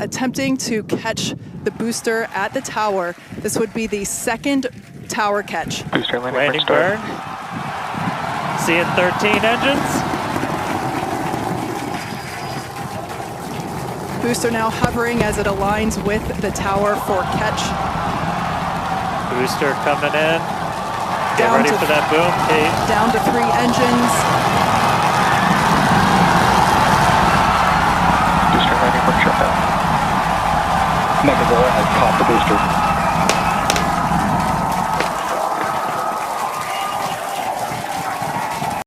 attempting to catch the booster at the tower. This would be the second tower catch. Booster Landing burn. Seeing 13 engines. Booster now hovering as it aligns with the tower for catch. Booster coming in. Get ready for that boom, Kate. Down to 3 engines. Booster landing burn shutdown. Megazilla has caught the booster.